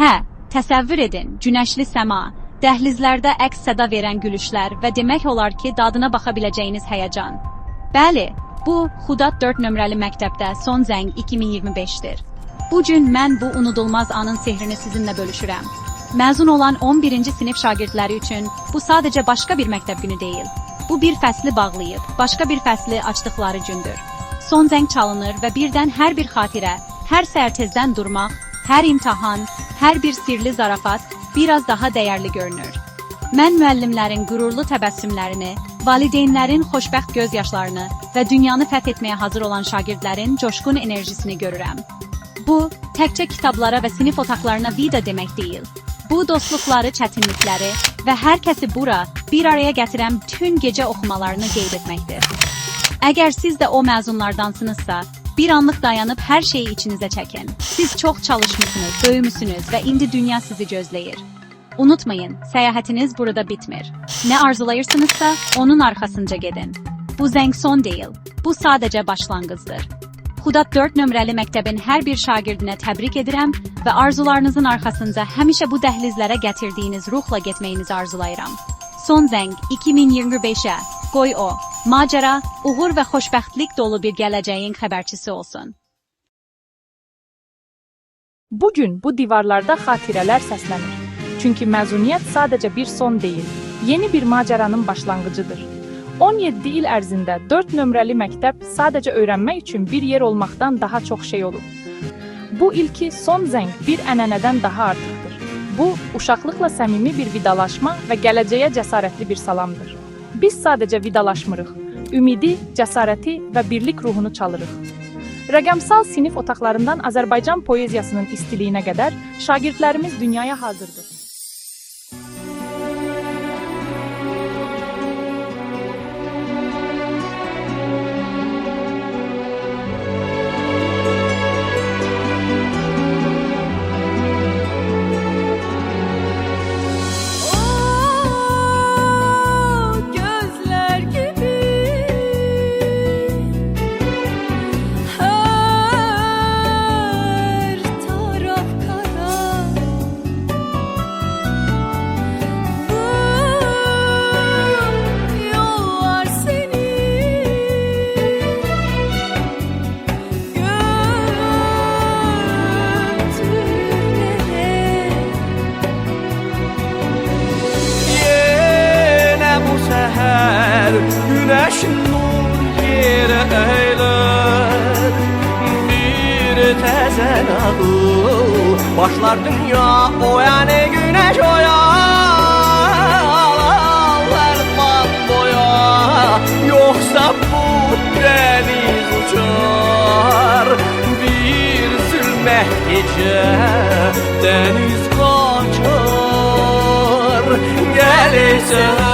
Hə, təsəvvür edin, günəşli səma, dəhlizlərdə əks-səda verən gülüşlər və demək olar ki, dadına baxa biləcəyiniz həyəcan. Bəli, bu Xudat 4 nömrəli məktəbdə son zəng 2025-dir. Bu gün mən bu unudulmaz anın sehrini sizinlə bölüşürəm. Məzun olan 11-ci sinif şagirdləri üçün bu sadəcə başqa bir məktəb günü deyil. Bu bir fəsli bağlayıb, başqa bir fəsli açdıqları gündür. Son zəng çalınır və birdən hər bir xatirə, hər səhər tezdən durmaq, hər imtahan, hər bir sirli zarafat biraz daha dəyərli görünür. Mən müəllimlərin qürurlu təbəssümlərini, valideynlərin xoşbəxt göz yaşlarını və dünyanı fəth etməyə hazır olan şagirdlərin coşqun enerjisini görürəm. Bu, təkcə kitablara və sinif otaqlarına vida demək deyil. Bu, dostluqları, çətinlikləri və hər kəsi bura bir araya gətirən bütün gecə oxumalarını qeyd etməkdir. Əgər siz də o məzunlardansınızsa, bir anlıq dayanıb hər şeyi içinizə çəkin. Siz çox çalışmısınız, böyümüsünüz və indi dünya sizi gözləyir. Unutmayın, səyahətiniz burada bitmir. Nə arzulayırsınızsa, onun arxasınca gedin. Bu zəng son deyil, bu sadəcə başlanğıcdır. Xudat 4 nömrəli məktəbin hər bir şagirdinə təbrik edirəm və arzularınızın arxasınca həmişə bu dəhlizlərə gətirdiyiniz ruhla getməyinizi arzulayıram. Son zəng 2025-ə, qoy o, macəra, uğur və xoşbəxtlik dolu bir gələcəyin xəbərçisi olsun. Bugün bu divarlarda xatirələr səslənir. Çünki məzuniyyət sadəcə bir son deyil, yeni bir macəranın başlanğıcıdır. 17 il ərzində 4 nömrəli məktəb sadəcə öyrənmək üçün bir yer olmaqdan daha çox şey olub. Bu ilki son zəng bir ənənədən daha artıqdır. Bu, uşaqlıqla səmimi bir vidalaşma və gələcəyə cəsarətli bir salamdır. Biz sadəcə vidalaşmırıq, ümidi, cəsarəti və birlik ruhunu çalırıq. Rəqəmsal sinif otaqlarından Azərbaycan poeziyasının istiliyinə qədər şagirdlərimiz dünyaya hazırdır. Güneş nur yere eyler, bir tezen adı başlar dünya oyane güneş oyalar man boya, yoksa bu deniz uçar bir zulmet gece deniz kaçar gelirsen.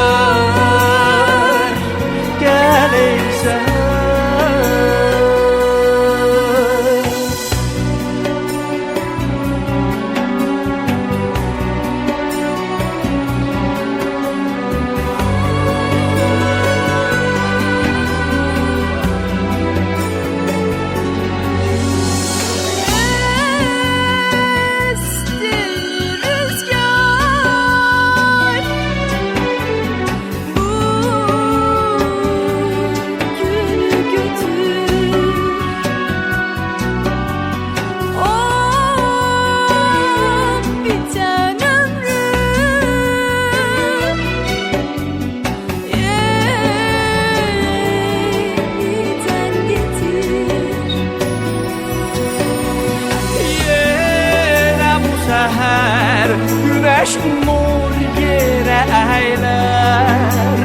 Güneş nur yere eyler,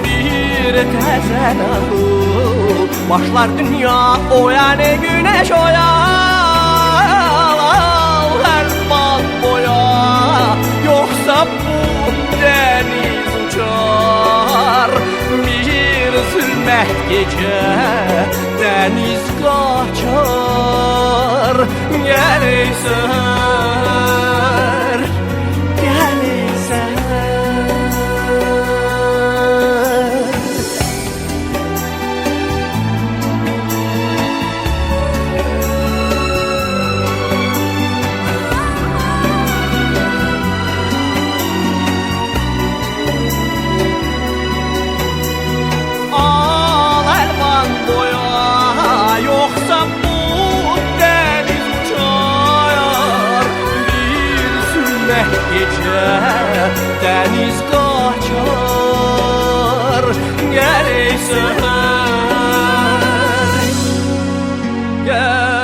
bir tezen adı başlar dünya oyane güneş oyalar man boya, yoksa bu deniz uçar bir zulmet gece deniz kaçar gelirsen. gecə dəniz qaçar gərək səhər gələk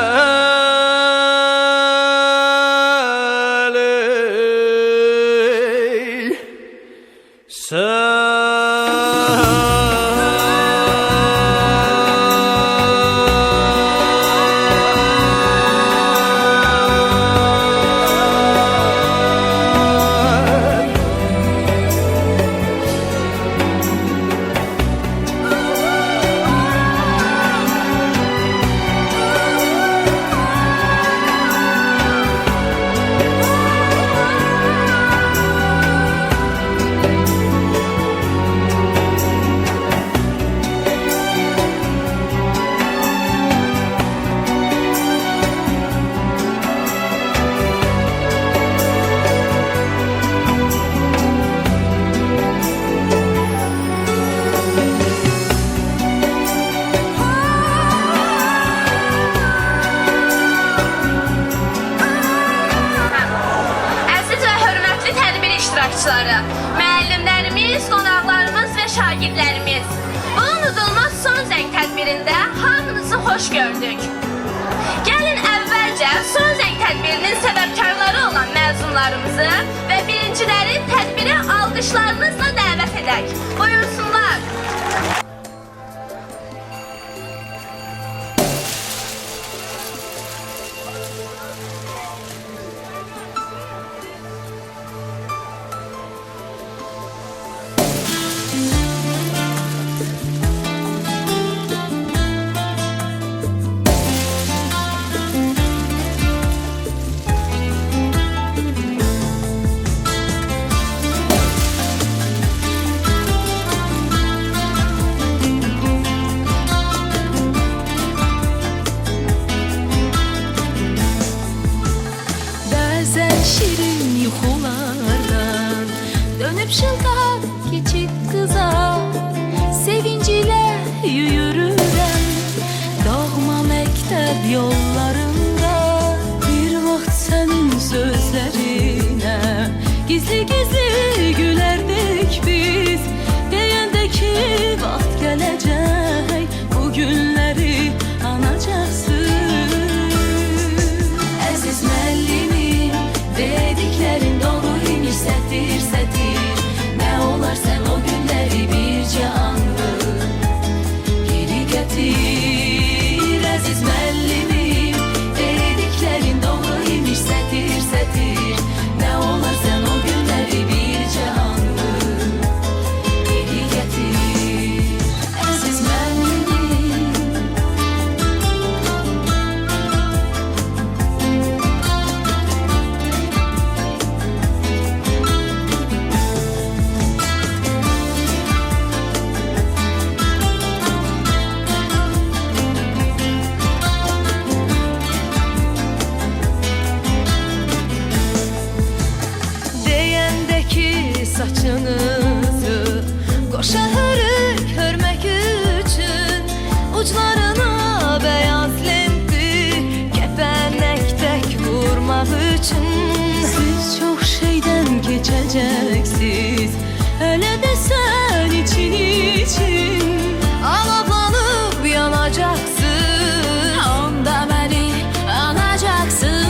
müəllimlərimiz, qonaqlarımız və şagirdlərimiz. Bu unudulmaz son zəng tədbirində hamınızı xoş gördük. Gəlin əvvəlcə son zəng tədbirinin səbəbkarları olan məzunlarımızı və birinciləri tədbirə alqışlarınızla dəvət edək. Buyursunlar. Şirin yuxulardan dönüp şıltaq keçib qıza sevincilə yürürəm doğma məktəb yollarında bir vaxt sənin sözlərinə gizli-gizli gülərdik biz deyəndə ki vaxt gələcək bu günləri anacaqsın əziz müəllimim dediklerin doğru imiş sətir sətir ne olar sen o günleri birce anlık geri getir əziz müəllimim dediklerin doğru imiş sətir sətir ne olar sen o günleri birce anlık geri getir əziz müəllimim. Saçınızı qoşa hörük hörmək üçün uclarına beyaz lenti kəpənəkdək vurmaq üçün siz çox şeydən keçəcəksiniz öyle desen için için alaplanıp yanacaksın onda beni anacaksın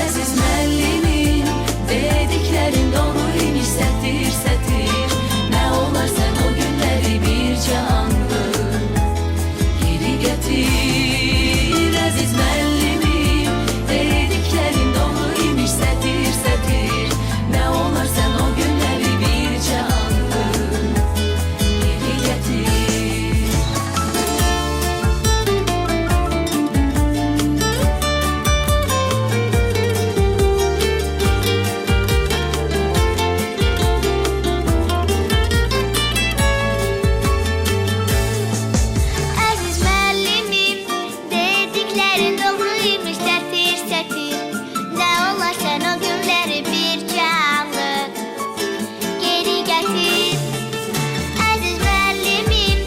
əziz müəllimim dediklerin doğru imiş sətir sətir ne olar sen o günleri birce anlık geri getir əziz müəllimim dediklerin doğru imiş sətir sətir ne olar sen o günleri birce anlık geri getir. Əziz müəllimim, dediklərin doğruymuş sətir sətir. Nə olar sən o günləri bircə anlıq geri gətir. Əziz müəllimim,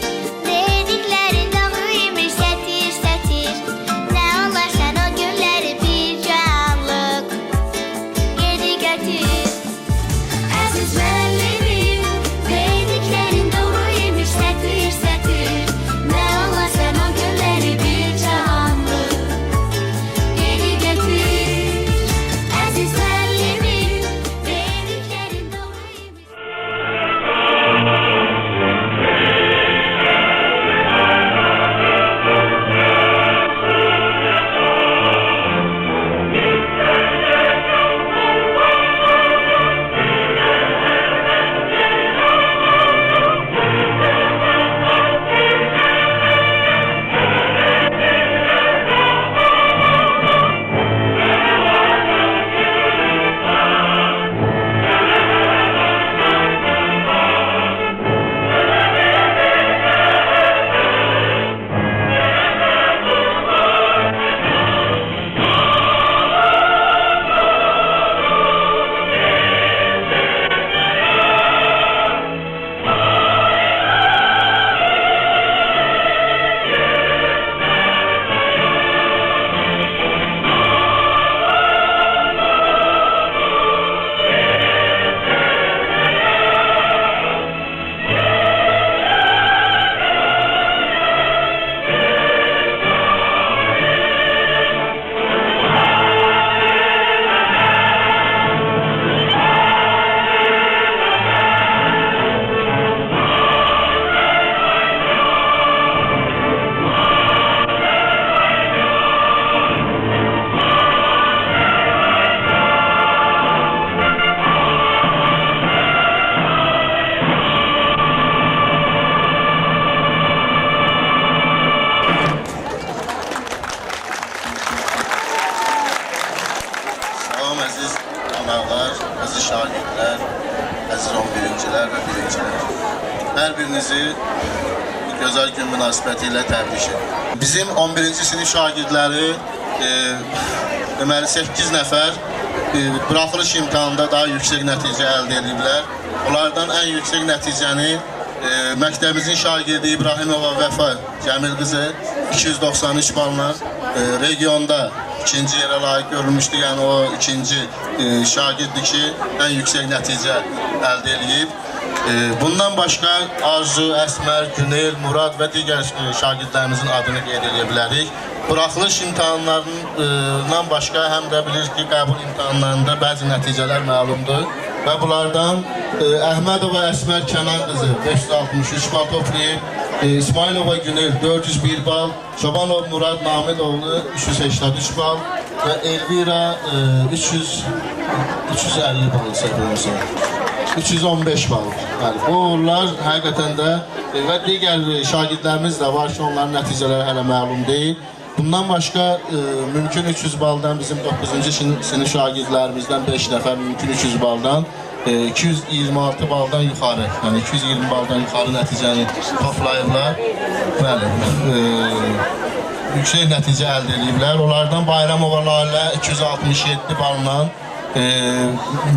dediklərin doğruymuş sətir sətir. Nə olar sən o günləri bircə anlıq əziz şagirdlər, əziz 11-cilər və 1-cilər. Hər birinizi bu gözəl gün münasibəti ilə təbrik edirəm. Bizim 11-ci sinif şagirdləri deməli 8 nəfər buraxılış imtahanında daha yüksək nəticə əldə ediblər. Onlardan ən yüksək nəticəni məktəbimizin şagirdi İbrahimova Vəfa Cəmil qızı 293 balla regionda ikinci yerə layiq görülmüşdü. Yəni o ikinci şagirdi ki, ən yüksək nəticə əldə edib. Bundan başqa Arzu, Əsmər, Günel, Murad və digər şagirdlərimizin adını qeyd edə bilərik. Buraxılış imtahanlarından başqa həm də bilirik ki, qəbul imtahanlarında bəzi nəticələr məlumdur. Və bunlardan Əhmədova Əsmər Kənan qızı 563 bal toplayıb, İsmailova Günel 401 bal, Çobanov Murad Namidoğlu 383 bal və Elvira 350 bal səbəbsə. 315 bal. Yəni, bu uğurlar həqiqətən də və digər şagirdlərimiz də var ki, onların nəticələri hələ məlum deyil. Bundan başqa mümkün 300 baldan bizim 9-cu sinif şagirdlərimizdən 5 nəfər mümkün 300 baldan 226 baldan yuxarı, yəni 220 baldan yuxarı nəticəni toplayıblar. Bəli, yüksək nəticə əldə ediblər. Onlardan Bayramova Lalə 267 balla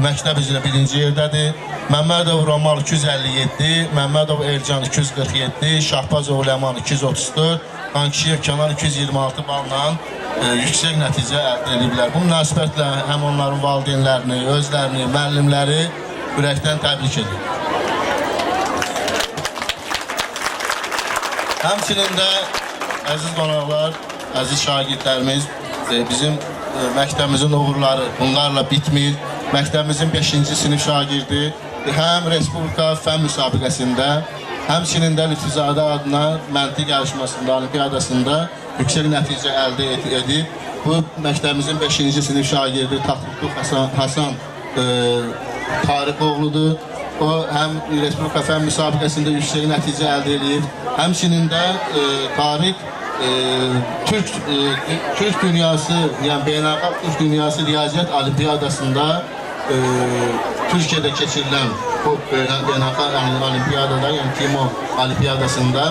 məktəb üzrə 1-ci yerdədir. Məmmədov Romal 257, Məmmədov Ercan 247, Şahbazov Ləman 234, Qankişiyev Kənan 226 balla yüksək nəticə əldə ediblər. Bu münasibətlə həm onların valideynlərini, özlərini, müəllimləri ürəkdən təbrik edir. Həmçinin də əziz qonaqlar, əziz şagirdlərimiz, bizim məktəbimizin uğurları bunlarla bitmir. Məktəbimizin 5-ci sinif şagirdi həm Respublika fən müsabiqəsində, həmçinin də Lütfüzadə adına məntiq yarışmasında, olimpiyadasında yüksək nəticə əldə edib. Bu məktəbimizin 5-ci sinif şagirdi Tatlıqlı Hasan Tarıqoğludur. O həm Respublika fən müsabiqəsində yüksək nəticə əldə edib, həmçinin də Tarıq Türk dünyası, yəni beynəlxalq Türk dünyası riyaziyyat olimpiyadasında Türkiyədə keçirilən bu beynəlxalq olimpiyadada, yəni TİMO olimpiyadasında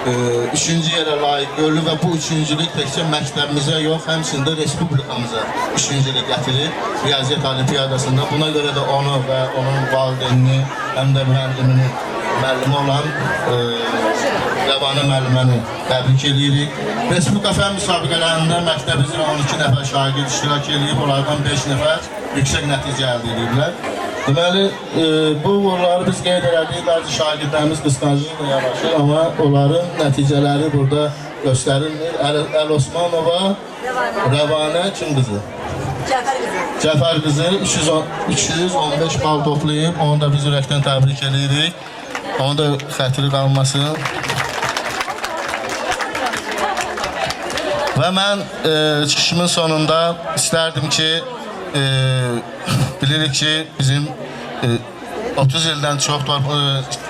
3-cü yerə layiq görülür və bu üçüncülük təkcə məktəbimizə yox, həmçində respublikamıza üçüncülük gətirir riyaziyyat olimpiyadasında. Buna görə də onu və onun valideynini, həm də müəllimi olan Rəvanə müəlliməni təbrik edirik. Respublika fən müsabiqələrində məktəbimizin 12 nəfər şagird iştirak edib, onlardan 5 nəfər yüksək nəticə əldə ediblər. Deməli, bu uğurları biz qeyd elədik, bəzi şagirdlərimiz qısqancılıqla yanaşır, amma onların nəticələri burada göstərilmir. Əl Osmanova, Rəvanə kim qızı? Cəfər qızı 315 bal toplayıb, onu da biz ürəkdən təbrik edirik. Onu da xətiri qalmasın. Və mən çıxışımın sonunda istərdim ki, bilirik ki, bizim 30 ildən çox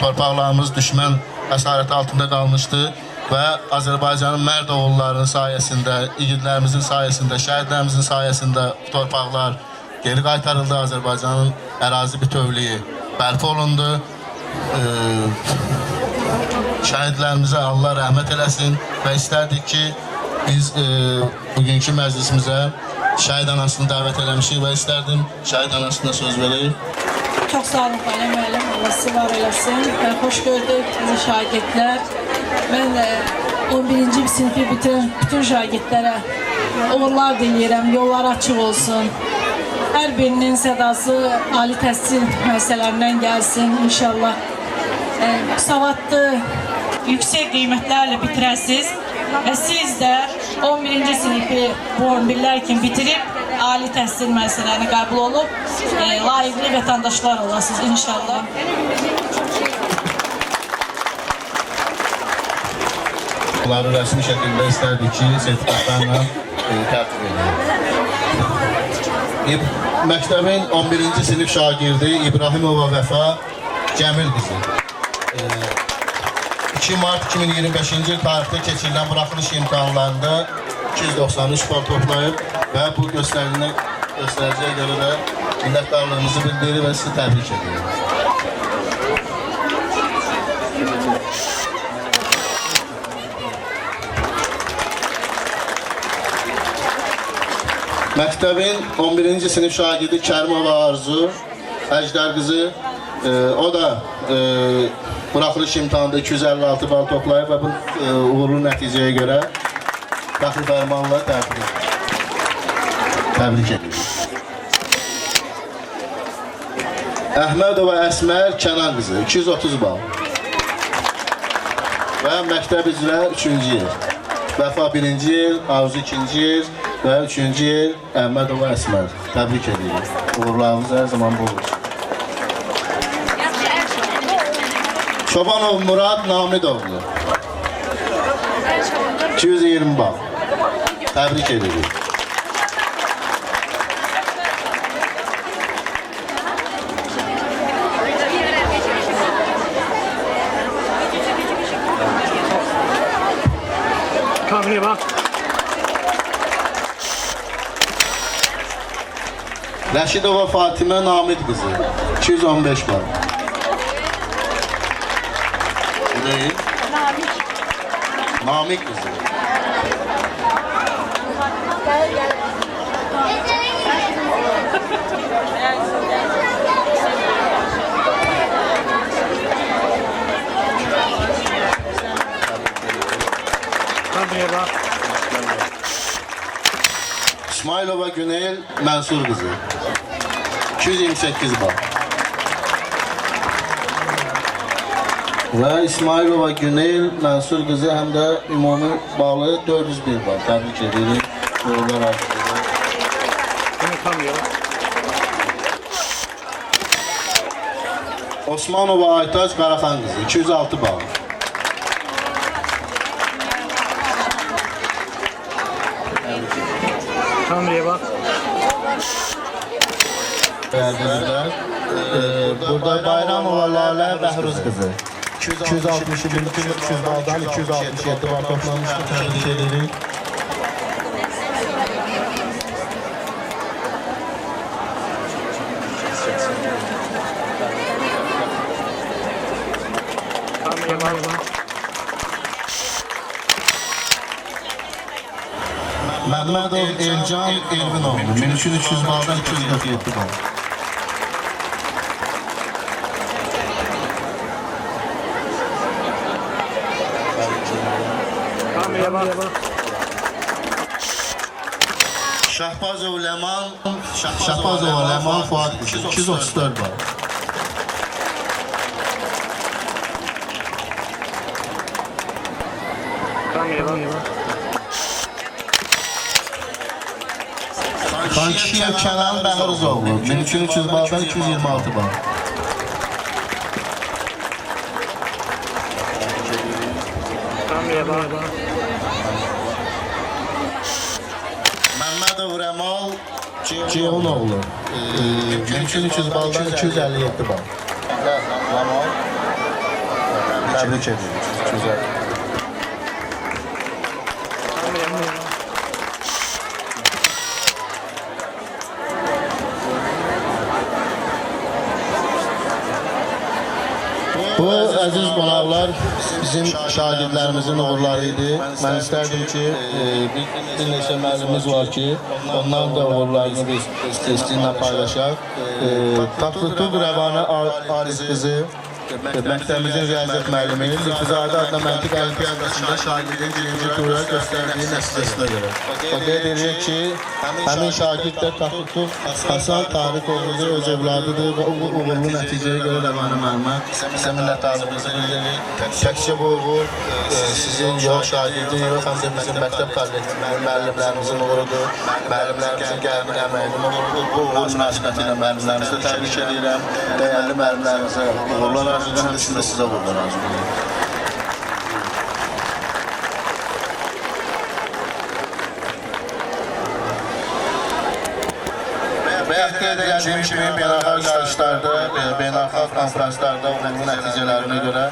torpaqlarımız düşmən əsarəti altında qalmışdı və Azərbaycanın mərd oğullarının sayəsində, igidlərimizin sayəsində, şəhidlərimizin sayəsində torpaqlar geri qaytarıldı. Azərbaycanın ərazi bütövlüyü bərpa olundu. Şəhidlərimizə Allah rəhmət eləsin və istərdik ki, biz bugünkü məclisimizə şəhid anasını dəvət eləmişik və istərdim şəhid anasına söz vereyim. Çox sağ olun Xanım müəllim, Allah sizi var eləsin. Xoş gördük bizi şagirdlər. Mən 11-ci sinifi bitirən bütün şagirdlərə uğurlar diləyirəm, yollar açıq olsun. Hər birinin sədası ali təhsil müəssisələrindən gəlsin inşallah. Savadlı, yüksək qiymətlərlə bitirəsiniz və siz də 11-ci sinifi bu 11-lər kimi bitirib ali təhsil müəssisələrini qəbul olub layiqli vətəndaşlar olasınız inşallah. Bunları rəsmi şəkildə istərdik ki, sertifikatlarla tərtib edelim. Məktəbin 11-ci sinif şagirdi İbrahimova Vəfa Cəmil qızı. 2 mart 2025-ci tarixdə keçirilən buraxılış imtahanlarında 293 bal toplayıb və bu göstəriciyə görə də minnətdarlığımızı bildirir və sizi təbrik ediyorum. Məktəbin 11-ci sinif şagirdi Kərimova Arzu Əjdər qızı, o da buraxılış imtahanında 256 bal toplayıb və bu uğurlu nəticəyə görə daxil fərmanla təbrik edilir. Əhmədova Əsmər Kənan qızı 230 bal və məktəb üzrə 3-cü yer. Vəfa 1-ci yer, Arzu 2-ci yer və 3-cü yer Əhmədova Əsmər. Təbrik edilir. Uğurlarınız hər zaman bol olsun. Çobanov Murad Namidovlu 220 bal. Təbrik edilir. Kameraya bak. Rəşidova Fatimə Namid qızı 215 bal. Bu deyil. Namik qızı. Kameraya bak. İsmailova Güneyl Mənsur qızı 228 bal. Və İsmailova Güneyl Mənsur qızı həm də ümumi balı 401 bal. Təbrik edirik. Uğurlar arzulayırıq. Kameraya bak. Osmanova Aytac Qaraxan qızı 206 bal. Kameraya bak. Bərdimizdə. Burada Bayramova Lalə Bəhruz qızı 262 baldan 267 bal toplamışdır. Təbrik edirik. Kameraya bak. Məmmədov Elcan Elvinoğlu 1300 baldan 247 bal. Kameraya bak. Şahbazov Ləman Fuad qızı 234 bal. Kameraya bak. Xankişiyev Kənan Bəhruzovlu 1300 baldan 226 bal. Kameraya bak. Məmmədov Rəmal Ceyhunoğlu 1300 baldan 257 bal. Rəmal təbrik edirik. 250. Bu əziz qonaqlar bizim şagirdlərimizin uğurları idi. Mən istərdim ki, bir neçə müəllimimiz var ki, onların da uğurlarını biz sizinlə paylaşaq. Tatlıtuq Rəvanə Arif qızı, məktəbimizin riyaziyyat müəllimi, İqtisadi adına məntiq olimpiadasında şagirdin birinci tura göstərdiyi nəticəsinə görə. O qeyd edirik ki, həmin şagird də Tatlıtuq Hasan Tarikoğlu'dur, öz evladıdır və uğurlu nəticəyə görə Rəvanə müəllimə sizə minnətdarlığımızı bildiririk. Təkcə bu uğur sizin yox şagirdin, yox həm də bizim məktəb kollektivinin müəllimlərimizin uğurudur, müəllimlərimizin qəlbin əməyinin uğurudur. Bu uğur münasibəti ilə müəllimlərimizi təbrik edirəm, dəyərli müəllimlərimizə uğurlar arzulayıram, həm də sizə uğurlar arzulayıram. Bayaq qeyd edildiyim kimi beynəlxalq yarışlarda, beynəlxalq konferanslarda uğurlu nəticələrinə görə,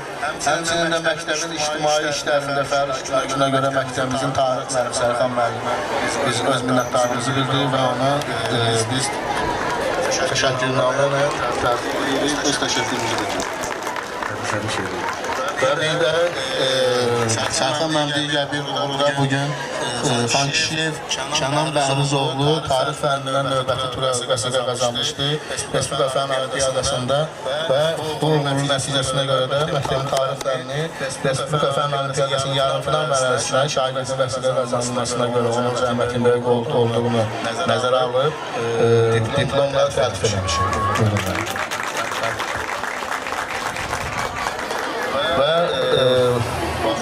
həmçinin də məktəbin ictimai işlərində fəal iştirakına görə məktəbimizin tarix müəllimi Sərxan müəllimə biz öz minnətdarlığımızı bildiririk və ona biz təşəkkürnamə ilə təqdim edirik, öz təşəkkürümüzü bildiririk. Və bir də Sərxan mənim digər bir uğurda bugün Xankişiyev Kənan Bəhrizoğlu tarix fənnindən növbəti tura vəsiqə qazanmışdı Respublika Fənn Olimpiyadasında və bu uğurun nəticəsinə görə də məktəbin tarix fənni Respublika Fənn Olimpiyadasının yarımfinal mərhələsinə şagirdin vəsiqə qazanılmasına görə onun zəhmətin böyük olduğunu nəzərə alıb diplomla təltif edilmişik. Və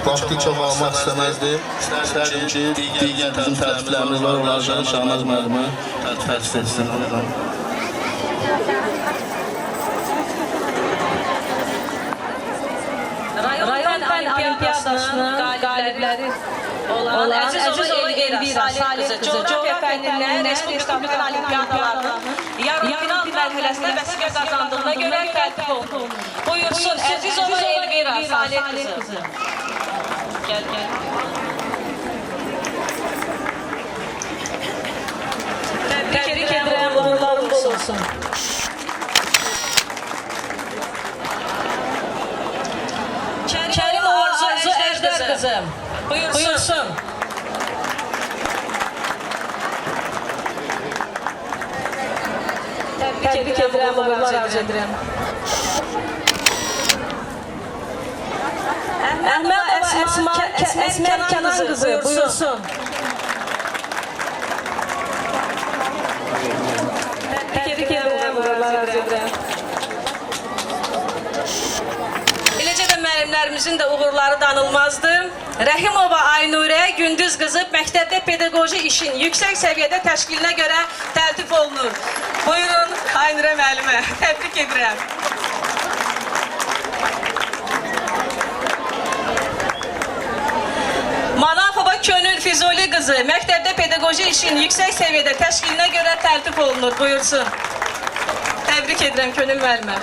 vaxtı çox almaq istəməzdim. İstərdim ki, digər bizim tərtiblərimiz var, onlardan Şahnaz müəllimə tərtib etsin. Rayon Fənn Olimpiyadasının qalibləri olan Əzizova Elvira Salih qızı coğrafiya fənnindən Respublika Fənn Olimpiyadalarının yarımfinal mərhələsində vəsiqə qazandığına görə təltif olunur. Buyursun Əzizova Elvira Salih qızı. Gəl. Təbrik edirəm, uğurlarım bol olsun. Kərim Arzu Əjdər qızım. Buyursun. Təbrik edirəm, uğurlar arzu edirəm. Əsmər Kənan qızı, buyursun. Təbrik edirəm, uğurlar arzu edirəm. Eləcə də müəllimlərimizin də uğurları danılmazdır. Rəhimova Aynurə Gündüz qızı məktəbdə pedaqoji işin yüksək səviyyədə təşkilinə görə təltif olunur. Buyurun Aynurə müəllimə, təbrik edirəm. Manafova Könül Füzuli qızı məktəbdə pedaqoji işin yüksək səviyyədə təşkilinə görə təltif olunur. Buyursun. Təbrik edirəm Könül müəllimə.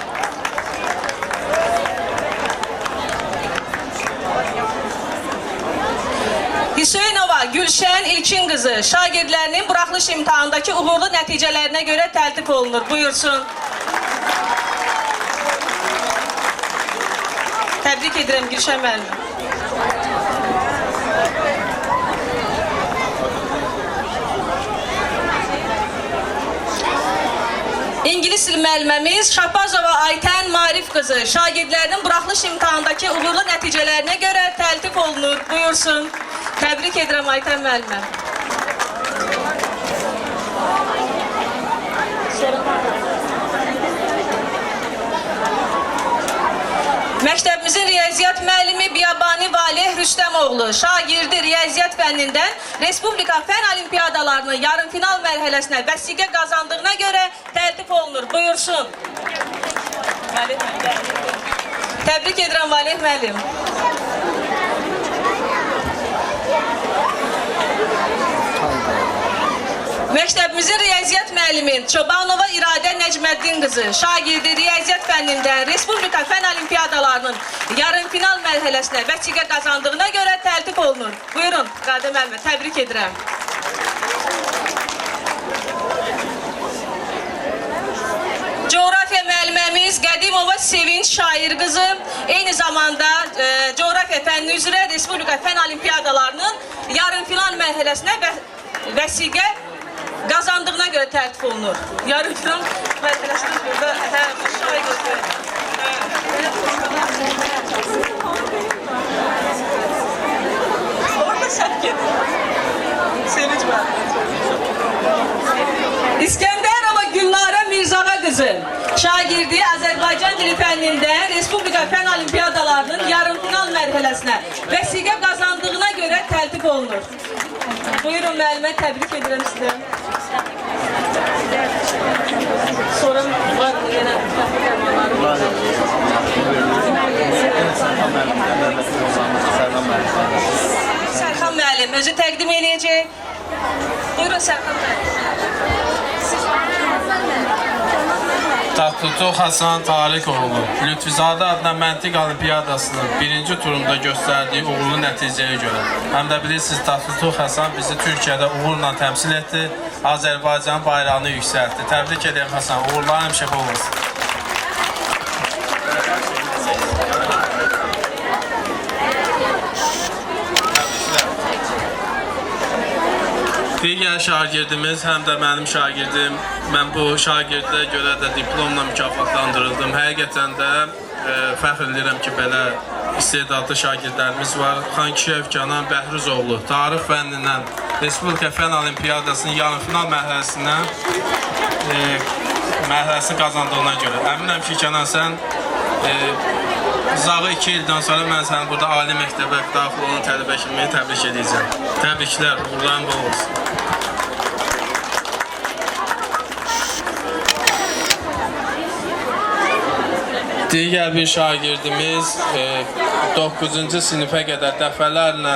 Hüseynova Gülşən İlkin qızı şagirdlərinin buraxılış imtahandakı uğurlu nəticələrinə görə təltif olunur. Buyursun. Təbrik edirəm Gülşən müəllimə. İngilis dil müəlliməmiz Şapazova Aytən Marif qızı şagirdlərinin buraxılış imtahandakı uğurlu nəticələrinə görə təltif olunur. Buyursun. Təbrik edirəm Aytən müəllimə. Məktəbimizin riyaziyyat müəllimi Biyabani Valeh Rüstəmoğlu şagirdi riyaziyyat fənnindən Respublika Fənn Olimpiyadalarının yarımfinal mərhələsinə vəsiqə qazandığına görə təltif olunur. Buyursun. Təbrik edirəm Valeh müəllim. Məktəbimizin riyaziyyat müəllimi Çobanova İradə Nəcməddin qızı şagirdi riyaziyyat fənnindən Respublika Fənn Olimpiyadalarının yarımfinal mərhələsinə vəsiqə qazandığına görə təltif olunur. Buyurun İradə müəllimə, təbrik edirəm. Coğrafiya müəlliməmiz Qədimova Sevinç Şair qızı eyni zamanda coğrafiya fənni üzrə Respublika Fənn Olimpiyadalarının yarımfinal mərhələsinə vəsiqə qazandığına görə təltif olunur. Yarımfinal mərhələsinə burada şair qızı. Orada sən gedin. Sevinç var. İskəndərova Gülnarə Mirzağa qızı şagirdi Azərbaycan dili fənnindən Respublika Fənn Olimpiyadalarının yarımfinal mərhələsinə vəsiqə qazandığına görə təltif olunur. Buyurun müəllimə, təbrik edirəm sizə. Sonra var yenə Sərxan müəllim özü təqdim eləyəcək. Buyurun Sərxan müəllim. Tatutu Həsən Tarikoğlu Lütfüzadə adına məntiq olimpiyadasının birinci turunda göstərdiyi uğurlu nəticəyə görə. Həm də bilirsiniz, Tatutu Həsən bizi Türkiyədə uğurla təmsil etdi, Azərbaycan bayrağını yüksəltdi. Təbrik edirəm Həsən, uğurlar həmişə bol olsun. Digər şagirdimiz, həm də mənim şagirdim. Mən bu şagirdə görə də diplomla mükafatlandırıldım. Həqiqətən də fəxr edirəm ki, belə istedadlı şagirdlərimiz var. Xankişiyev Kənan Bəhruzoğlu tarix fənnindən Respublika Fən Olimpiyadasının yarımfinal mərhələsini qazandığına görə. Əminəm ki, Kənan, sən uzağı 2 ildən sonra mən səni burada ali məktəbə daxil olan tələbə kimi təbrik edəcəm. Təbriklər, uğurların bol olsun. Digər bir şagirdimiz 9-cu sinifə qədər dəfələrlə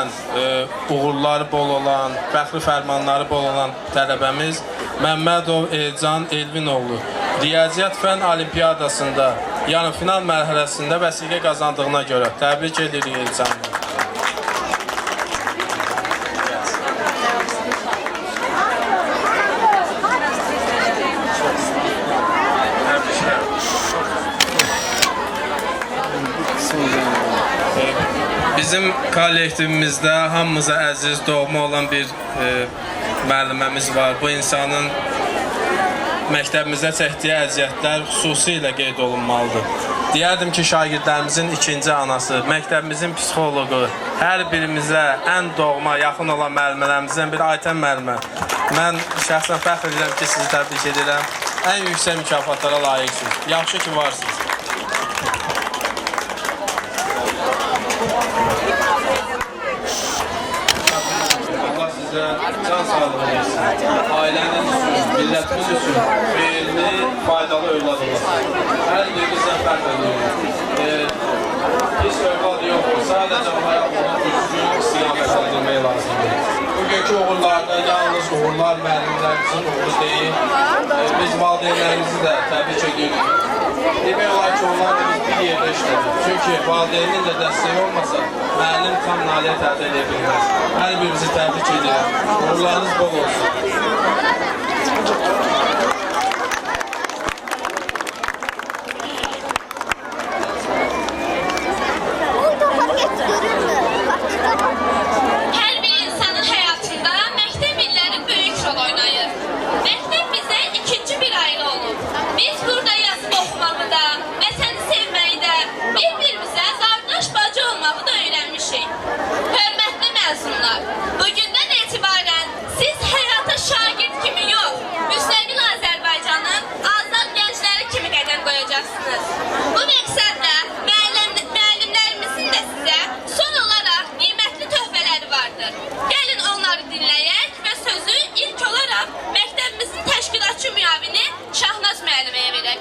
uğurları bol olan, fəxri fərmanları bol olan tələbəmiz Məmmədov Elcan Elvinoğlu Riyaziyyat Fən Olimpiyadasında yarımfinal mərhələsində vəsiqə qazandığına görə təbrik edirik Elcanı. Bizim kollektivimizdə hamımıza əziz, doğma olan bir müəlliməmiz var. Bu insanın məktəbimizdə çəkdiyi əziyyətlər xüsusilə qeyd olunmalıdır. Deyərdim ki, şagirdlərimizin ikinci anası, məktəbimizin psixoloqu, hər birimizə ən doğma, yaxın olan müəllimələrimizdən bir Aytən müəllimə. Mən şəxsən fəxr edirəm ki, sizi təbrik edirəm. Ən yüksək mükafatlara layiqsiniz. Yaxşı ki, varsınız. Allah sizə can sağlığı versin. Ailəniz üçün, millətimiz üçün xeyirli, faydalı övlad olasın. Hər birimizdən fərq ediyoruz. Hiç övlad yoxdur. Sadəcə hayatını düzgün istiqamət edilmək lazımdır. Bugünkü uğurlarda yalnız uğurlar müəllimlərimizin uğuru deyil. Biz valideynlərimizi də təbrik ediyoruz. Demək olar ki, onlar da biz bir yerdə işlədik. Çünki valideynin də dəstəyi olmasa, müəllim tam nailiyyət əldə edə bilməz. Hər birimizi təbrik edirəm. Uğurlarınız bol olsun. Hər bir insanın həyatında məktəb illəri böyük rol oynayır. Məktəb bizə ikinci bir ailə olub. Biz burada yazıb oxumağı da, vətəni sevməyi də, bir-birimizə qardaş bacı olmağı da öyrənmişik. Hörmətli məzunlar, bugündən etibarən siz həyata şagird kimi yox, müstəqil Azərbaycanın azad gəncləri kimi qədəm qoyacaqsınız. Bu məqsədlə müəllimlərimizin də sizə son olaraq qiymətli töhfələri vardır. Gəlin onları dinləyək və sözü ilk olaraq məktəbimizin təşkilatçı müavini Şahnaz müəlliməyə verək.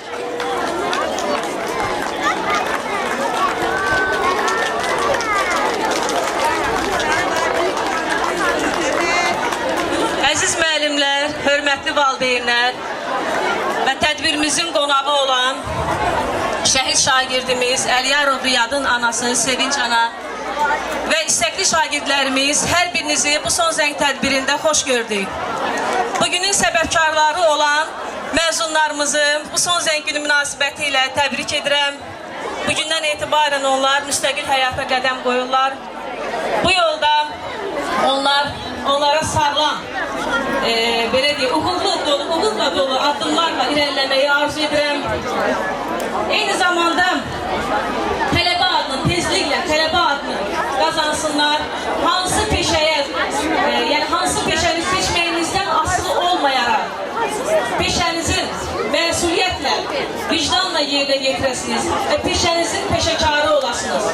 Əziz müəllimlər, hörmətli valideynlər və tədbirimizin qonağı olan şəhid şagirdimiz Əliyarov Riyadın anası Sevinç ana və istəkli şagirdlərimiz, hər birinizi bu son zəng tədbirində xoş gördük. Bugünün səbəbkarları olan məzunlarımızı bu son zəng günü münasibəti ilə təbrik edirəm. Bugündən etibarən onlar müstəqil həyata qədəm qoyurlar. Bu yolda onlara sağlam, belə deyək, uğurla dolu addımlarla irəliləməyi arzu edirəm. Eyni zamanda tələbə adını, tezliklə tələbə adını qazansınlar. Hansı peşəyə, yəni hansı peşəni seçməyinizdən asılı olmayaraq, peşənizin məsuliyyətlə, vicdanla yerdə yetirəsiniz və peşənizin peşəkarı olasınız.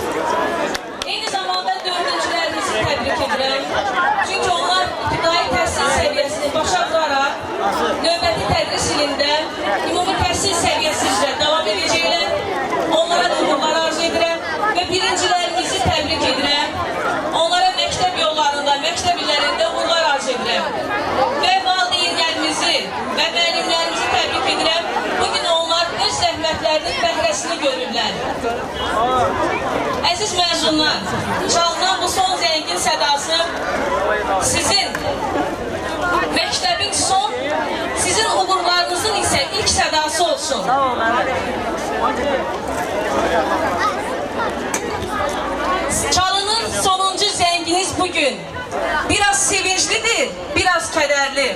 Eyni zamanda dördüncülərimizi təbrik edirəm. Çünki onlar ibtidai təhsil səviyyəsini başa vuraraq, növbəti tədris ilində ümumi təhsil səviyyəsi üzrə davam edəcəklər. Onlara da uğurlar arzu edirəm və birincilərimizi təbrik edirəm. Onlara məktəb yollarında, məktəb illərində uğurlar arzu edirəm. Və valideynlərimizi və müəllimlərimizi təbrik edirəm. Bugün onlar öz zəhməti görürlər. Əziz məzunlar, çalınan bu son zəngin sədası sizin məktəbin son, sizin uğurlarınızın isə ilk sədası olsun. Çalının sonuncu zənginiz bugün biraz sevinclidir, biraz kədərli.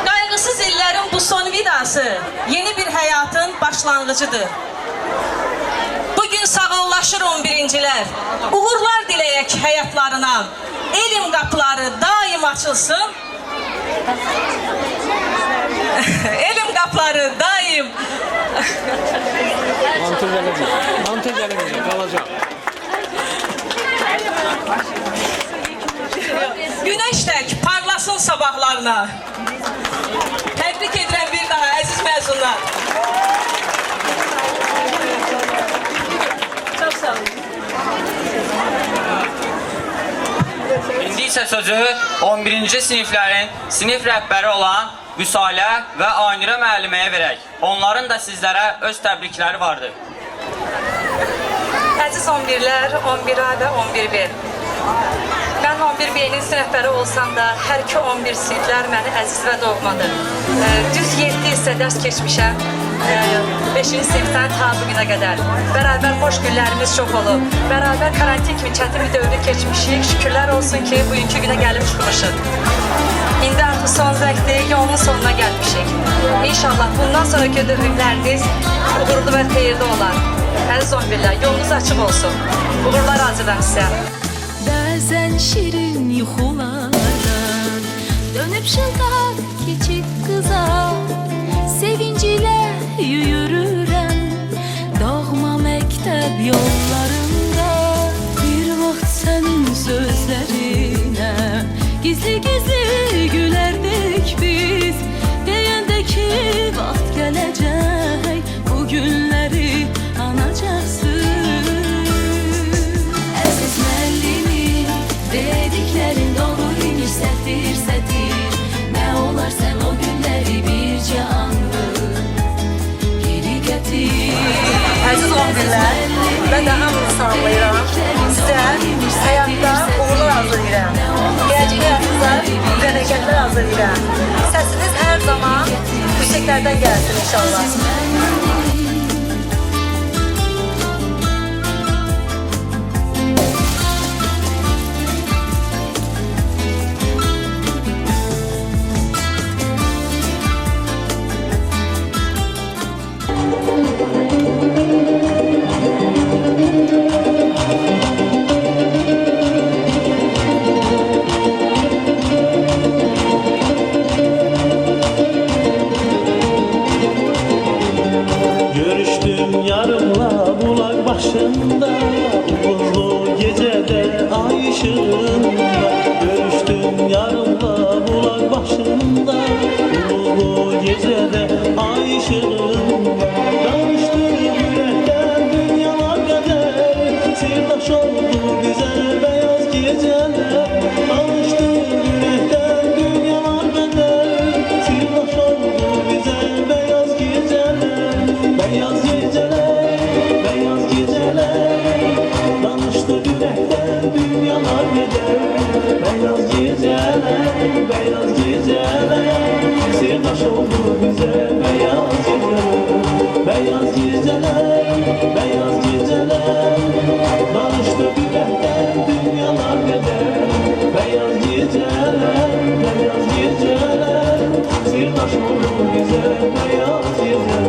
Qaygısız illərin bu son vidası yeni bir həyatın başlanğıcıdır. Bugün sağollaşır 11-cilər, uğurlar diləyək həyatlarına, elm qapıları daim açılsın. Elm qapıları daim Montaj eləməyəcək, qalacaq. güneş tək parlasın sabahlarına. Təbrik edirəm bir daha əziz məzunlar. Çox sağ olun. İndi isə sözü 11-ci siniflərin sinif rəhbəri olan Vüsalə və Aynurə müəlliməyə verək. Onların da sizlərə öz təbrikləri vardır. Əziz 11-lər, 11A və 11B. Mən 11B-nin sinifləri olsam da, hər iki 11 siniflər məni əziz və doğmadır. Düz 7 isə dərs keçmişəm, 5-ci sinifdən ta bugünə qədər. Bərabər xoş günlərimiz çox olub. Bərabər karantin kimi çətin bir dövrü keçmişik. Şükürlər olsun ki, bugünkü günə gəlib çıxmışıq. İndi artıq son zəngdir, yolun sonuna gəlmişik. İnşallah bundan sonraki dövrləriniz uğurlu və xeyirli olar. Əziz 11-lər, yolunuz açıq olsun. Uğurlar arzudan sizə. Bəzən şirin yuxulardan dönüb şıltaq keçib qıza, sevincilə yürürəm doğma məktəb yollarında. Bir vaxt sənin sözlərinə gizli-gizli gülərdik biz, deyəndə ki vaxt gələcək, bu günləri anacaqsın. Əziz müəllimim, dediklərin doğru imiş, sətir, sətir. Nə olar sən o günləri bircə anlıq geri gətir. Əziz 11-lər, mən də hamınızı salamlayıram. Sizə həyatda uğurlar arzulayıram. Gələcək həyatınıza bərəkətlər arzulayıram. Səsiniz hər zaman yükseklərdən gəlsin inşallah. Görüştüm yarımla bulak başında, buzlu gecede ay ışığında. Görüştüm yarımla bulak başında, buzlu gecede ay ışığında. Danıştım yürekten dünyalar kadar, sirdaş oldu güzel beyaz geceler. Danıştım yürekten dünyalar kadar, sirdaş oldu güzel beyaz geceler. Beyaz geceler, beyaz geceler, danıştı yürekten dünyalar gider. Beyaz geceler, beyaz geceler, sirdaş oldu bize beyaz geceler. Beyaz geceler, beyaz geceler, danıştı yürekten dünyalar gider. Beyaz geceler, beyaz geceler, sirdaş oldu bize beyaz geceler.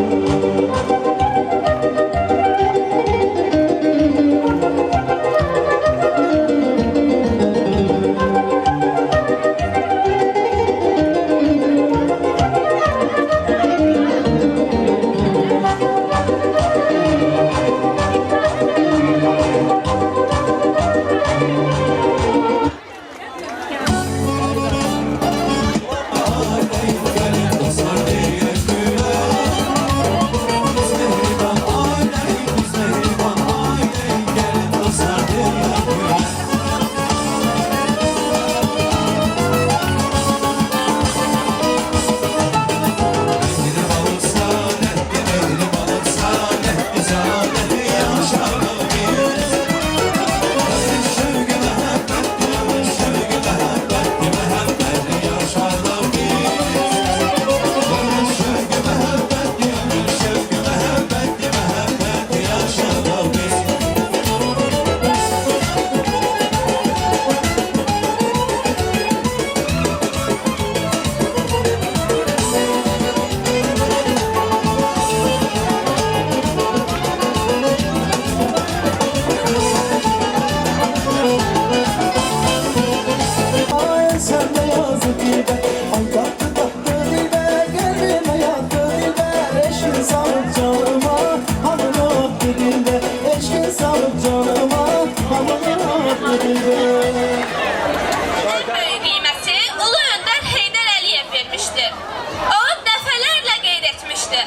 O dəfələrlə qeyd etmişdi.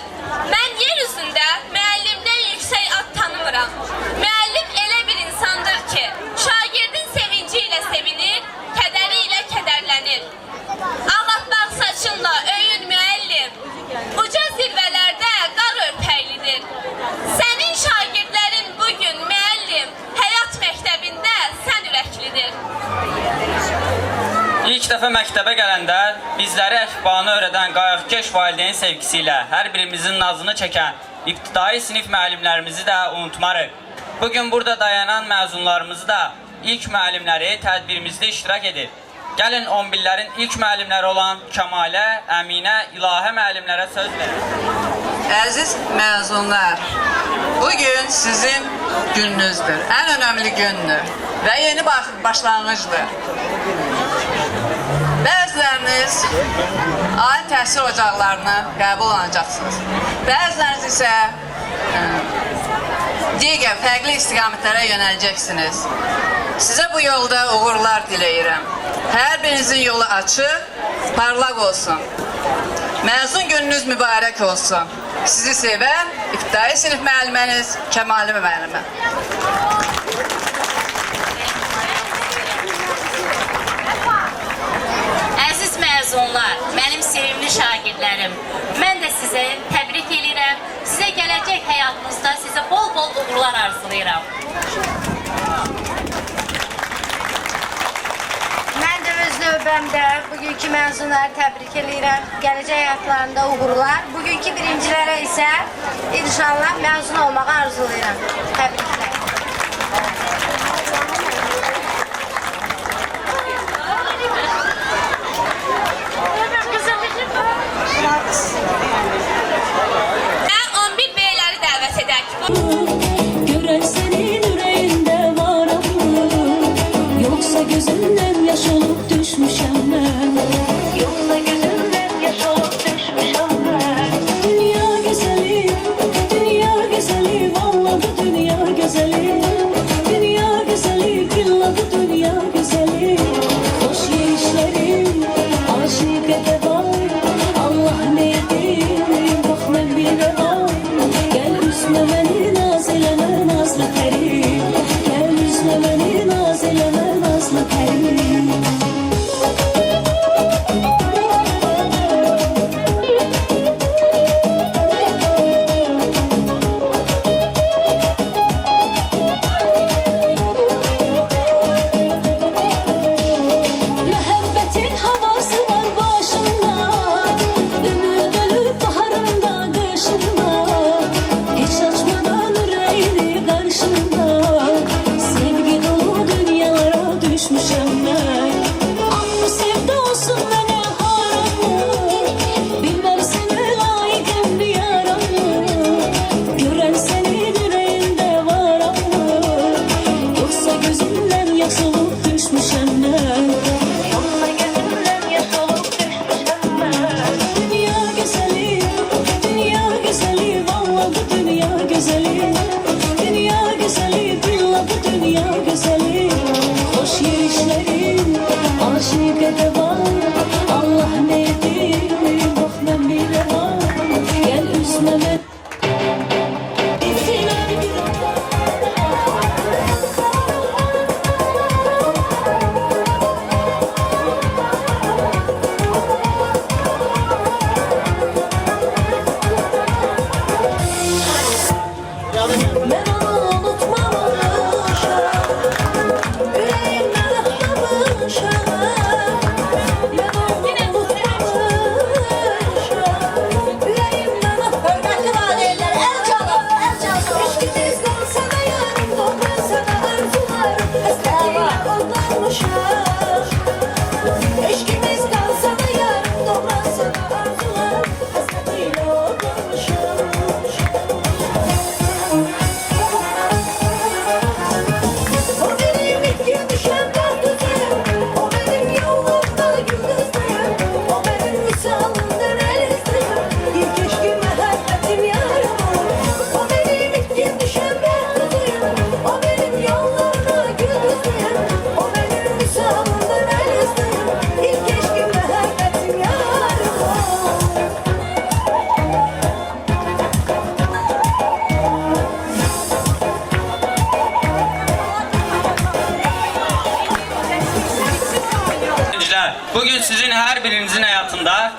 Mən yer üzündə müəllimdən yüksək ad tanımıram. Müəllim elə bir insandır ki, şagirdin sevinci ilə sevinir, kədəri ilə kədərlənir. Ağappaq saçınla öyün müəllim, uca zirvələrdə qar örpəklidir. Sənin şagirdlərin bugün müəllim, həyat məktəbində sən ürəklidir. İlk dəfə məktəbə gələndə bizləri əlifbanı öyrədən qayğıkeş valideyn sevgisi ilə hər birimizin nazını çəkən ibtidai sinif müəllimlərimizi də unutmarıq. Bugün burada dayanan məzunlarımızı da ilk müəllimləri tədbirimizdə iştirak edir. Gəlin 11-lərin ilk müəllimləri olan Kəmalə, Əminə, İlahə müəllimlərə söz verin. Əziz məzunlar, bugün sizin gününüzdür, ən önəmli gündür və yeni başlanğıcdır. Bəziləriniz ali təhsil ocaqlarına qəbul olunacaqsınız. Bəziləriniz isə digər fərqli istiqamətlərə yönələcəksiniz. Sizə bu yolda uğurlar diləyirəm. Hər birinizin yolu açıq, parlaq olsun. Məzun gününüz mübarək olsun. Sizi sevən ibtidai sinif müəlliməniz Kəmalə müəllimə. Əziz məzunlar, mənim sevimli şagirdlərim, mən də sizə təbrik edirəm. Sizə gələcək həyatınızda sizə bol-bol uğurlar arzulayıram. Mən də öz növbəmdə bugünkü məzunları təbrik edirəm. Gələcək həyatlarında uğurlar. Bugünkü birincilərə isə inşallah məzun olmağı arzulayıram. Təbriklər. Mən 11 bəyləri dəvət edək. Görən sənin ürəyində var ağlım, yoxsa gözündən yaş olub düşmüşəm mən. Yoxsa gözündən yaş olub düşmüşəm mən. Dünya gözəli, vallahi dünya gözəli.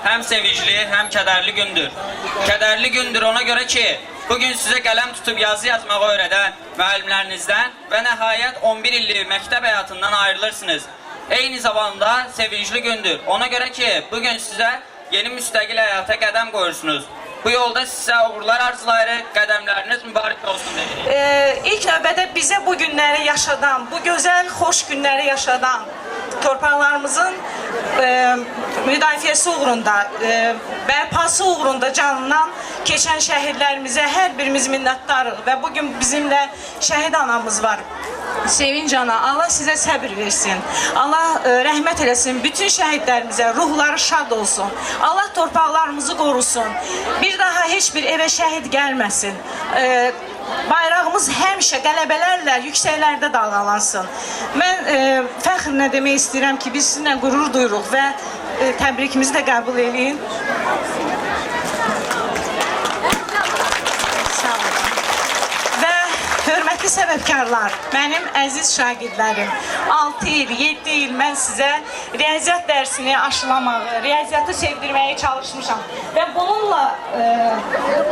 hem sevincli hem kederli gündür. Kederli gündür ona göre ki bugün size kalem tutup yazı yazmağı öğreten müəllimlərinizdən ve nihayet 11 illik mektep hayatından ayrılırsınız. Eyni zamanda sevincli gündür. Ona göre ki bugün size yeni müstakil hayata qədəm qoyursunuz. Bu yolda sizə uğurlar arzulayırıq, qədəmləriniz mübarək olsun deyirik. İlk növbədə bizə bu günləri yaşadan, bu gözəl, xoş günləri yaşadan torpaqlarımızın müdafiəsi uğrunda, bərpası uğrunda canından keçən şəhidlərimizə hər birimiz minnətdarıq və bugün bizimlə şəhid anamız var. Sevinç ana, Allah sizə səbir versin. Allah rəhmət eləsin bütün şəhidlərimizə, ruhları şad olsun. Allah torpaqlarımızı qorusun. Bir daha heç bir evə şəhid gəlməsin. Bayrağımız həmişə qələbələrlə yüksəklərdə dalğalansın. Mən fəxrlə demək istəyirəm ki, biz sizinlə qürur duyuruq və təbrikimizi də qəbul edin. Hörmətli səbəbkarlar, mənim əziz şagirdlərim, 6 il, 7 il mən sizə riyaziyyat dərsini aşılamağı, riyaziyyatı sevdirməyə çalışmışam. Və bununla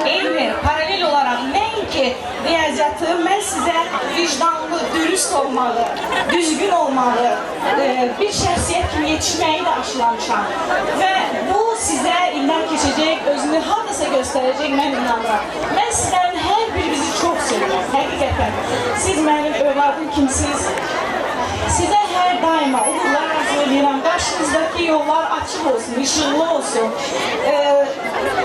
eyni, paralel olaraq nəinki riyaziyyatı mən sizə vicdanlı, dürüst olmağı, düzgün olmağı, bir şəxsiyyət kimi yetişməyi də aşılamışam. Və bu sizə illər keçəcək, özünü hardasa göstərəcək, mən inanıram. Mən sizlərin hər birinizi çox sevirəm, həqiqətən. Siz mənim övladım kimsiniz. Sizə hər daima uğurlar arzu edirəm. Qarşınızdakı yollar açıq olsun, işıqlı olsun.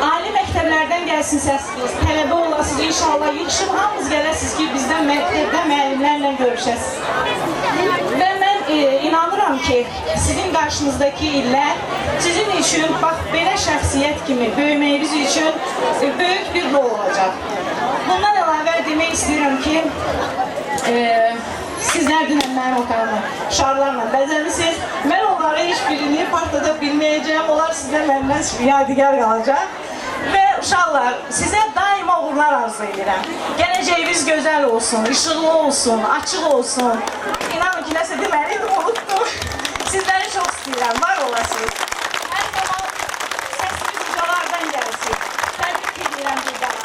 Ali məktəblərdən gəlsin səsiniz, tələbə olasınız, inşallah yığışıb hamınız gələsiniz ki, bizdən məktəbdə müəllimlərlə görüşəsiniz. Və mən inanıram ki, sizin qarşınızdakı illər sizin üçün, bax, belə şəxsiyyət kimi böyüməyiniz üçün böyük bir rol olacaq. Bundan əlavə demək istəyirəm ki, sizlər dünən mənim otağımı şarlarla bəzəmisiniz. Mən onlara heç birini partada bilməyəcəm, onlar sizə məndən yadigar qalacaq. Və uşaqlar, sizə daima uğurlar arzu edirəm. Gələcəyiniz gözəl olsun, işıqlı olsun, açıq olsun. İnanın ki, nəsə deməliydim, unuttum. Sizləri çox istəyirəm, var olasınız. Hər zaman səsiniz ucalardan gəlsin. Təbrik edirəm bir daha.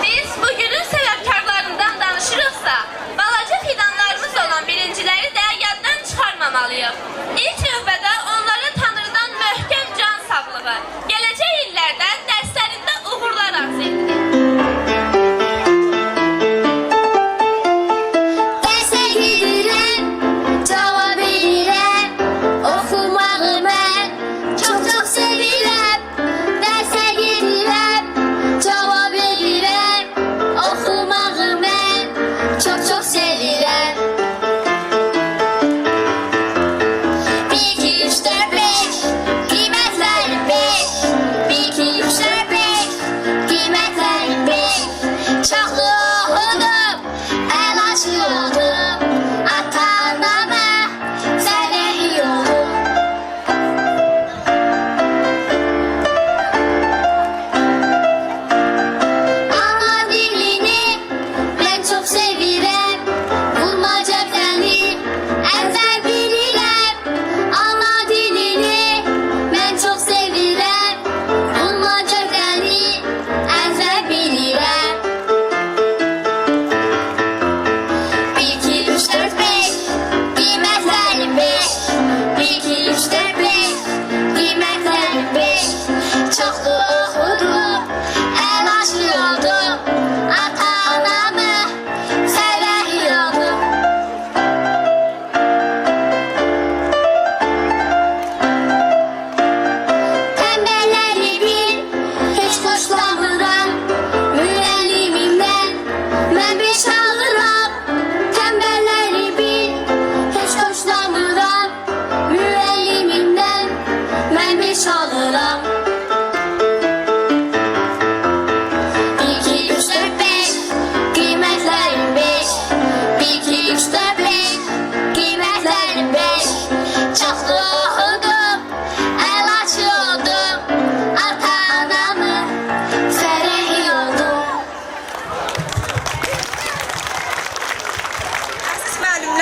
Biz bugünün səbəbkarlarından danışırıqsa, balaca fidanlarımız olan birinciləri də yaddan çıxarmamalıyıq. İlk növbədə onlara Tanrıdan möhkəm can sağlığı, gələcək illərdə dərslərində uğurlar arzu edirik.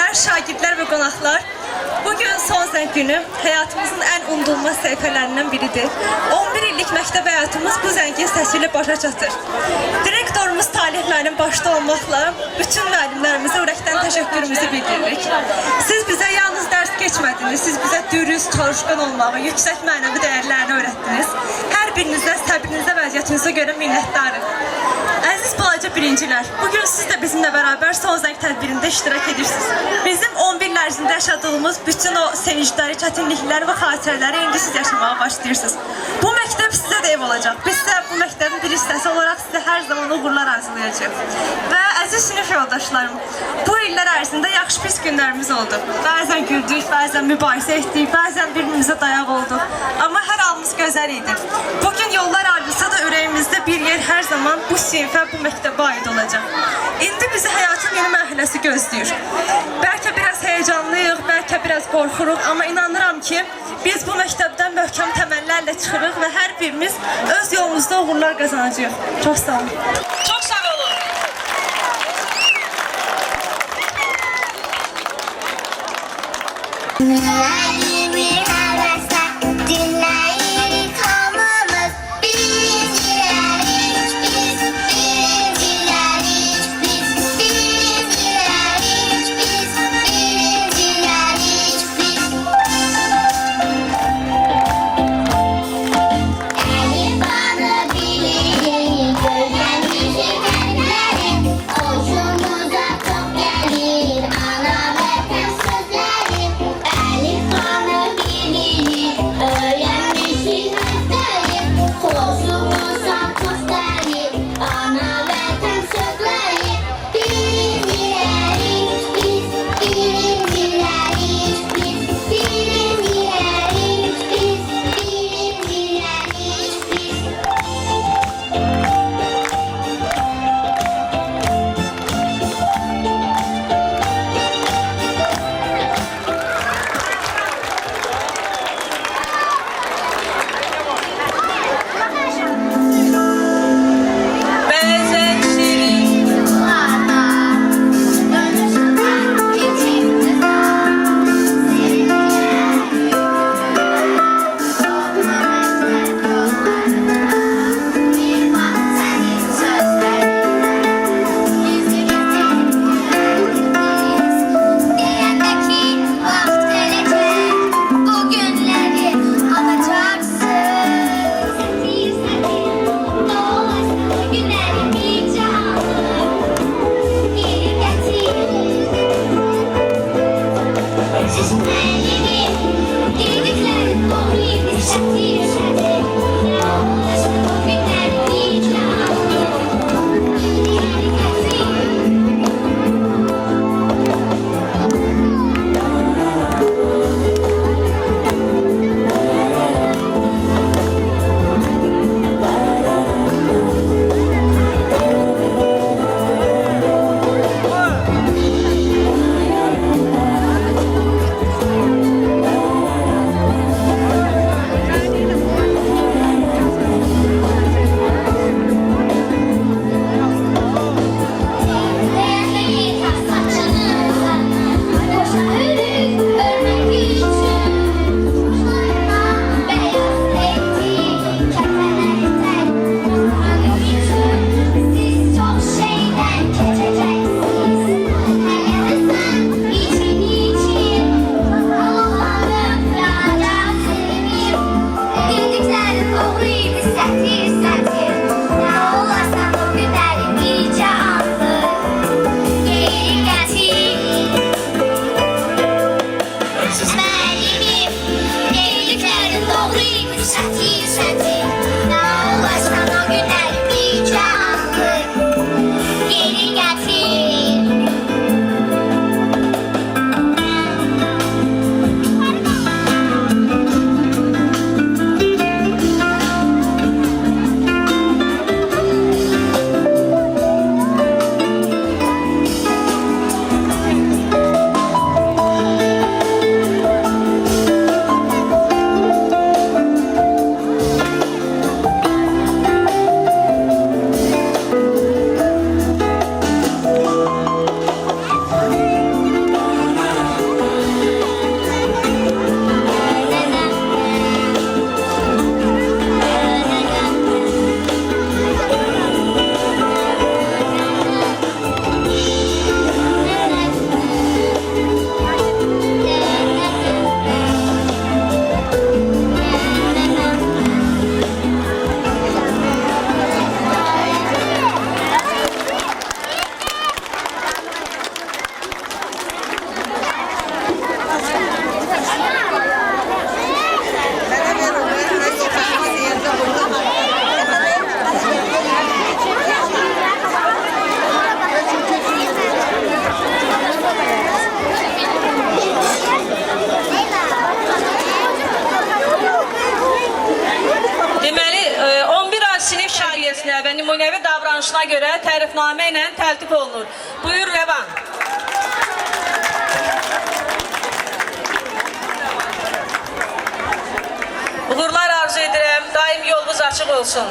müəllimlər, şagirdlər və qonaqlar, bugün son zəng günü həyatımızın ən unudulmaz səhifələrindən biridir. 11 illik məktəb həyatımız bu zəngin səsi ilə başa çatır. Direktorumuz Talih müəllim başda olmaqla bütün müəllimlərimizə ürəkdən təşəkkürümüzü bildiririk. Siz bizə yalnız dərs keçmədiniz, siz bizə dürüst, çalışqan olmağı, yüksək mənəvi dəyərlərini öyrətdiniz. Hər birinizə səbrinizə və əziyyətinizə görə minnətdarıq. Əziz balaca birincilər, bugün siz də bizimlə bərabər son zəng tədbirində iştirak edirsiniz. Bizim 11 il ərzində yaşadığımız bütün o sevincləri, çətinlikləri və xatirələri indi siz yaşamağa başlayırsınız. Bu məktəb sizə də ev olacaq. Biz də bu məktəbin bir hissəsi olaraq sizə hər zaman uğurlar arzulayacağıq. Və əziz sinif yoldaşlarım, bu illər ərzində yaxşı pis günlərimiz oldu. Bəzən güldük, bəzən mübahisə etdik, bəzən bir-birimizə dayaq olduq. Amma hər halımız gözəl idi. Bugün yollar ayrılsa da ürəyimizdə bir yer hər zaman bu sinifə, bu məktəbə aid olacaq. İndi bizi həyatın yeni mərhələsi gözləyir. Bəlkə biraz heyecanlıyıq, bəlkə biraz qorxuruq, amma inanıram ki, biz bu məktəbdən möhkəm təməllərlə çıxırıq və hər birimiz öz yolumuzda uğurlar qazanacağıq. Çox sağ olun. Çox sağ olun. Müəllimi həvəslə dinləyirik hamımız. Birincilərik biz, birincilərik biz, birincilərik biz, birincilərik biz. Əlifanı bilirik, öyrənmişik əlləri. Hoşumuza çox gəlir ana vətən sözləri. Əlifanı bilirik, öyrənmişik əlləri. Hoşumuza çox gəlir ana vətən sözləri. Birincilərik biz, birincilərik biz, birincilərik biz, birincilərik biz. Bəzən şirin Bu günleri alacaksın. Dolaşma günleri bir canlı. Geri getir. Elini dediklerin doğruyu bir şekil. Dolaşma günleri bir canlı. Geri getir. davranışına görə tərifnamə ilə təltif olunur. Buyur Rəvan. Uğurlar arzu edirəm, daim yolunuz açıq olsun.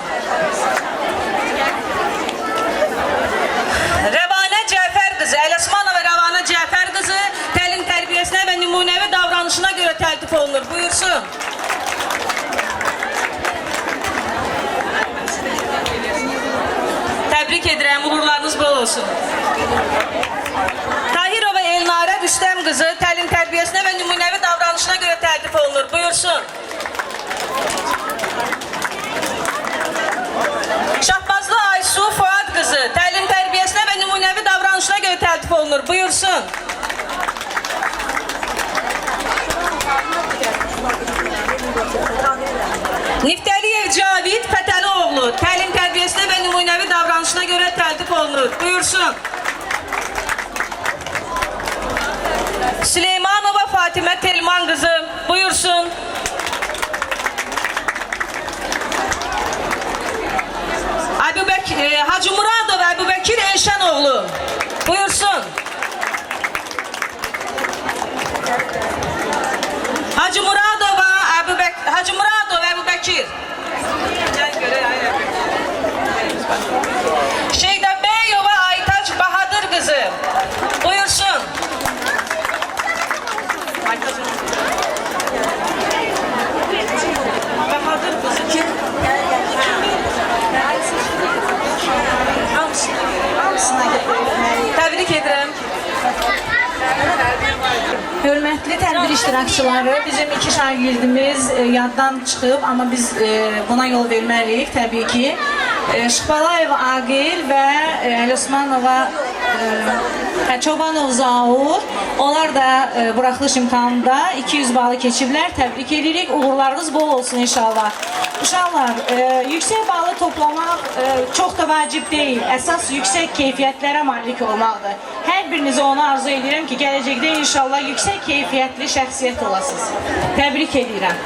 Rəvanə Cəfər qızı, Ələsmanova Rəvanə Cəfər qızı təlim tərbiyəsinə və nümunəvi davranışına görə təltif olunur. Buyursun. Təbrik edirəm, uğurlarınız bol olsun. Tahirova Elnarə Rüstəm qızı təlim tərbiyəsinə və nümunəvi davranışına görə təltif olunur. Buyursun. Şahbazlı Aysu Fuad qızı təlim tərbiyəsinə və nümunəvi davranışına görə təltif olunur. Buyursun. Niftəliyev Cavid Fətəlioğlu təlim tərbiyəsinə və nümunəvi davranışına görə təltif olunur. Buyursun. Süleymanova Fatimə Telman qızı. Buyursun. Hacı Muradov Əbubəkir Elşənoğlu. Buyursun. Hacı Muradov Əbubəkir. Şeydəbəyova Aytaç Bahadır qızı. Buyursun. Bahadır qızı kim? Təbrik edirəm. Hörmətli tədbir iştirakçıları, bizim 2 şagirdimiz yaddan çıxıb, amma biz buna yol verməliyik təbii ki. Şıxbalayev Aqil və Ələsmanova Çobanov Zaur, onlar da buraxılış imtahanında 200 balı keçiblər. Təbrik edirik, uğurlarınız bol olsun inşallah. Uşaqlar, yüksək balı toplamaq çox da vacib deyil. Əsas yüksək keyfiyyətlərə malik olmaqdır. Hər birinizə onu arzu edirəm ki, gələcəkdə inşallah yüksək keyfiyyətli şəxsiyyət olasınız. Təbrik edirəm.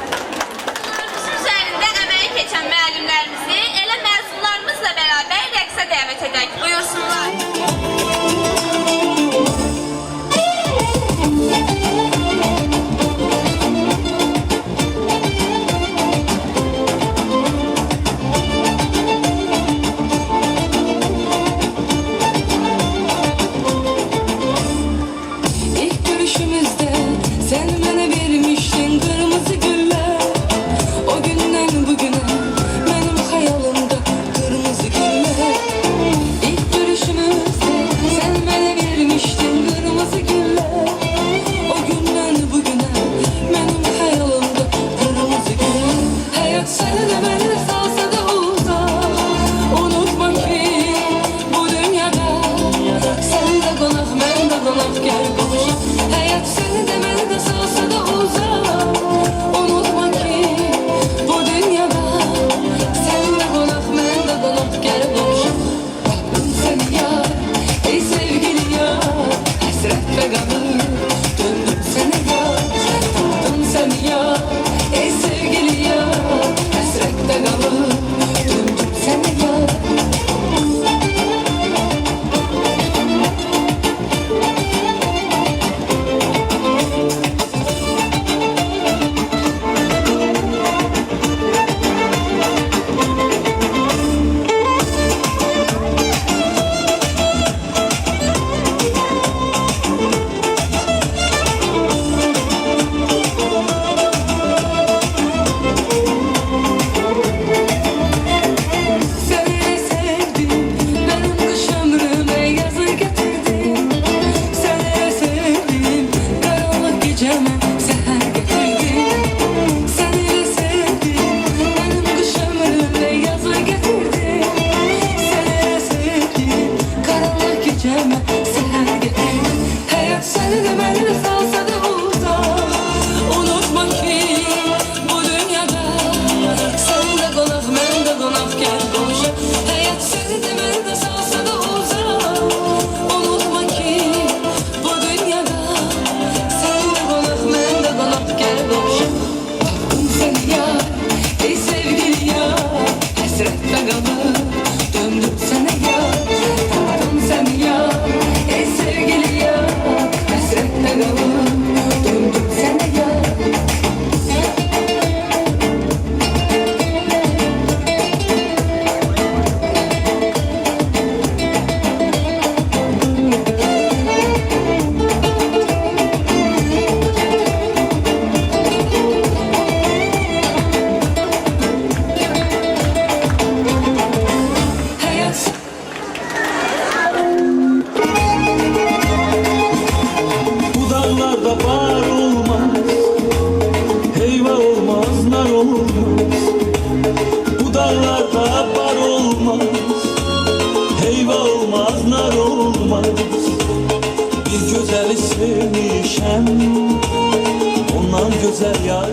Üzərində əməyi keçən müəllimlərimizi elə məzunlarımızla bərabər rəqsə dəvət edək. Buyursunlar. Sen bana vermiştin kırmızı güller. O günden bugüne benim hayalimde kırmızı güller. İlk görüşümüzde dağlarda bar olmaz, heyva olmaz, nar olmaz. Bu dağlarda bar olmaz, heyva olmaz, nar olmaz. Bir gözəli sevmişəm, ondan gözəl yar olmaz.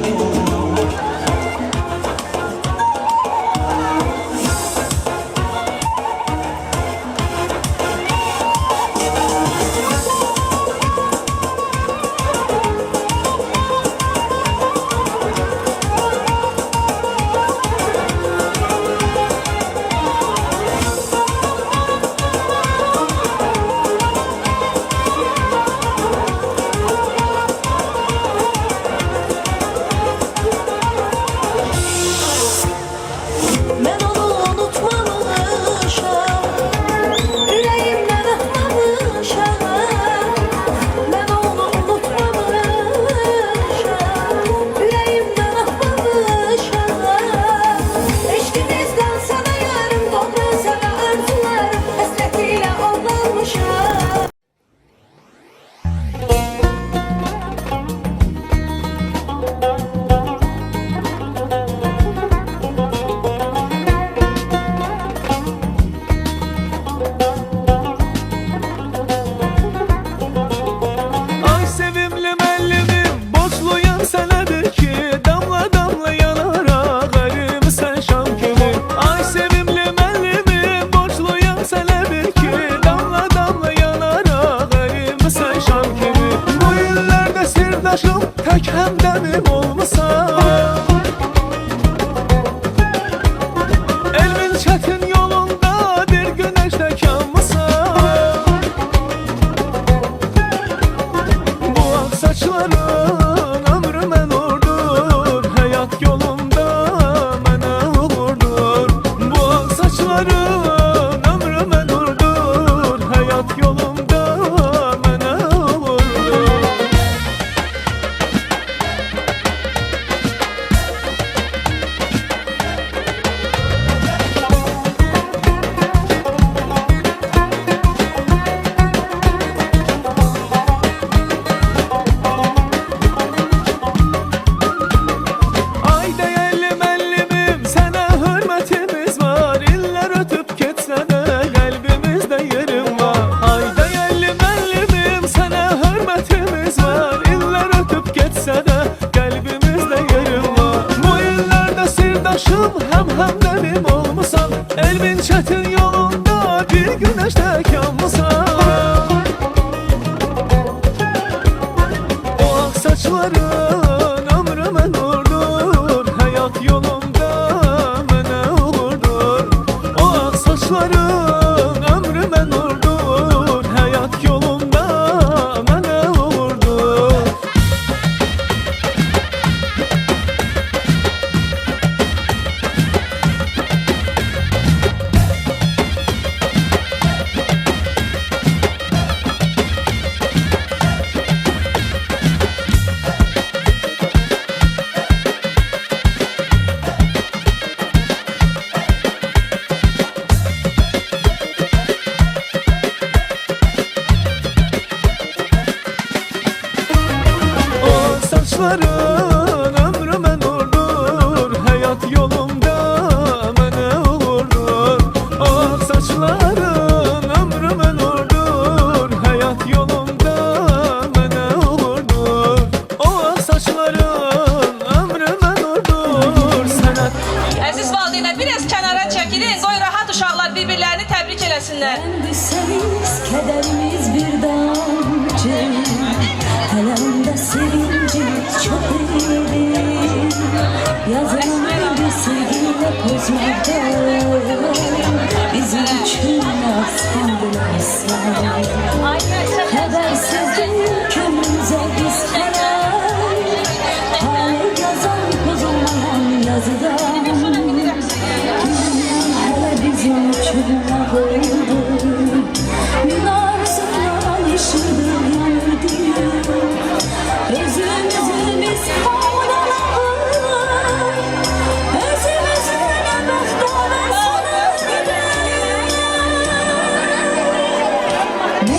Ben onu unutmamışam, yüreğimden atmamışam. Ben onu unutmamışam, yüreğimden atmamışam. Eşkinizden sana yarım, doğru sana arzularım, hasretiyle aldanmışam. Ay sevimli mellimim, borçluyum senedir ki damla damla yanara garibim sen şam kimi. Ay sevimli mellimim, borçluyum senedir ki damla damla yanara garibim sen şam kimi. Bu illerde sirdaşım tek hemdemim olmasa, elmin çetin yolunda bir güneşte kanmasa. Bu ak saçların ömrüme nurdur, hayat yolumda mənə uğurdur. Bu ak saçların ömrüme nurdur, hayat yolumda mənə uğurdur. Ay değerli mellimim, sana hürmetimiz var. İller ötüp geçse de kalbimizde yerim var. Ay değerli mellimim, sana hürmetimiz var. İller ötüp geçse de kalbimizde yerim var. Bu illerde sirdaşım hem demim olmuşsan, elmin çetin yolunda bir güneşte kanmısan. O ak saçların ömrüme nurdur, hayat yolumda mənə uğurdur. O ak saçların ömrüme nurdur, hayat yolumda mənə uğurdur. O saçların ömrüme nurdur, hayat yolumda mənə uğurdur. O saçların ömrüme nurdur, hayat yolumda mənə uğurdur. O saçların ömrüme nurdur, sənət. Əziz valideynlər, biraz kənara çəkilin, qoy rahat uşaqlar bir-birlərini təbrik eləsinlər. Düşeriz, kederimiz bir damcı, Kalemde sevincimiz çok iyiydi. Yazılan bir sevgiyle pozmadı, bizim için aslında isyan. Habersizdik ömrümüze biz helal, hale yazan bozulmayan yazıdan. Hele bizim için ağırdı, narsınlar alışırdı, yanırdı. Özümüzü biz kavgalar, özümüzü ne bekler sanırdı. Ne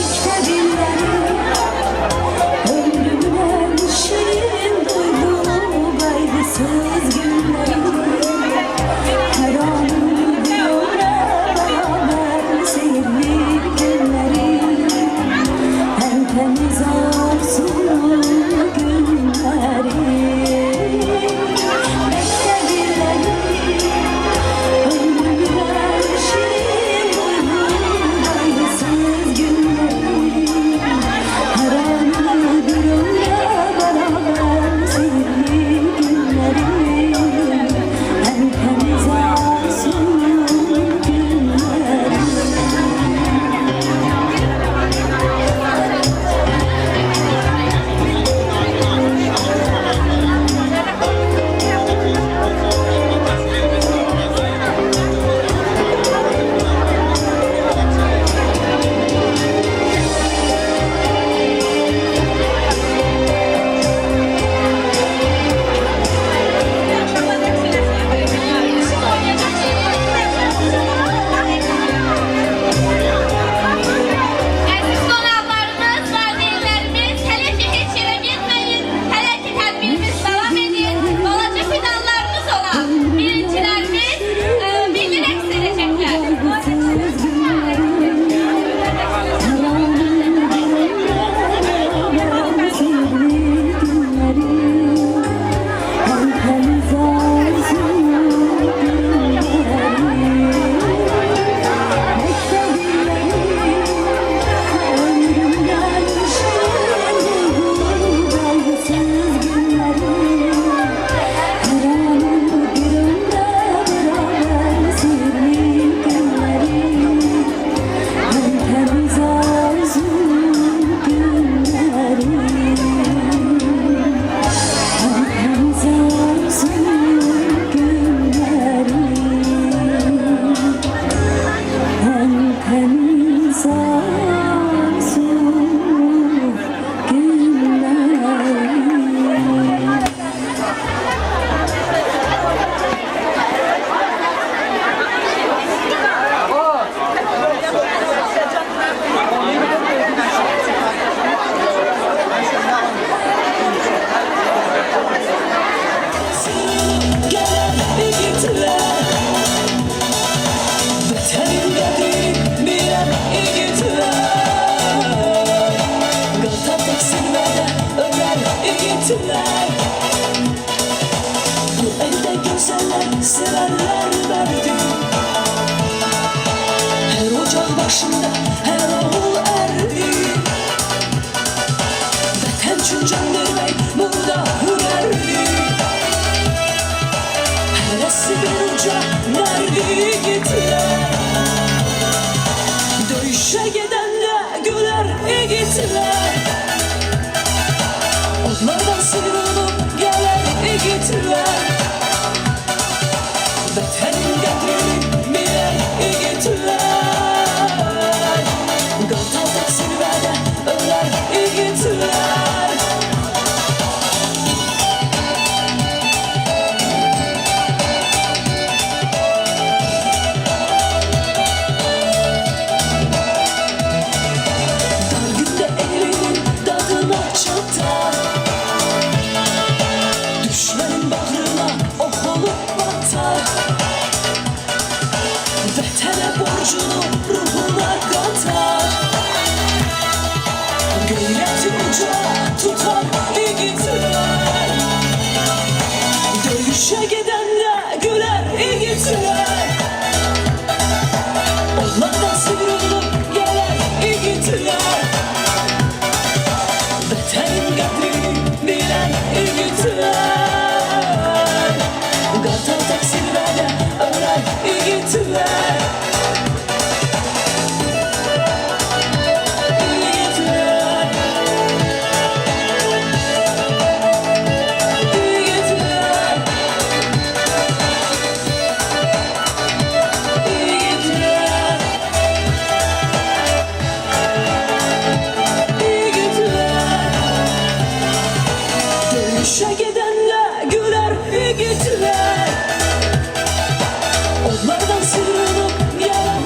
gittiler. Bu evde güzeller, severler verdi. Her ocak başında her oğul erdi. Vətən üçün can vermək burada hünərli. Hərəsi bir uca nərdi gitlər. Döyüşə gedəndə gülər igidlər. Onlardan sıyrılıb gələr igidlər. Vətənin qədrini bilən igidlər. Qartal təqsirvədə ölər igidlər. Dar gündə elinin dadına çatar. Düşmənin bağrına ox olub batar. Vətənə borcunu ruhuna qatar. Qeyrəti uca tutan igidlər. Döyüşə gedəndə gülər igidlər. Onlardan sıyrılıb gələr igidlər. Vətənin qədrini bilən igidlər. Qartal təqsirvədə ölər igidlər. Döyüşə gedəndə gülər igidlər. Onlardan sıyrılıb gələn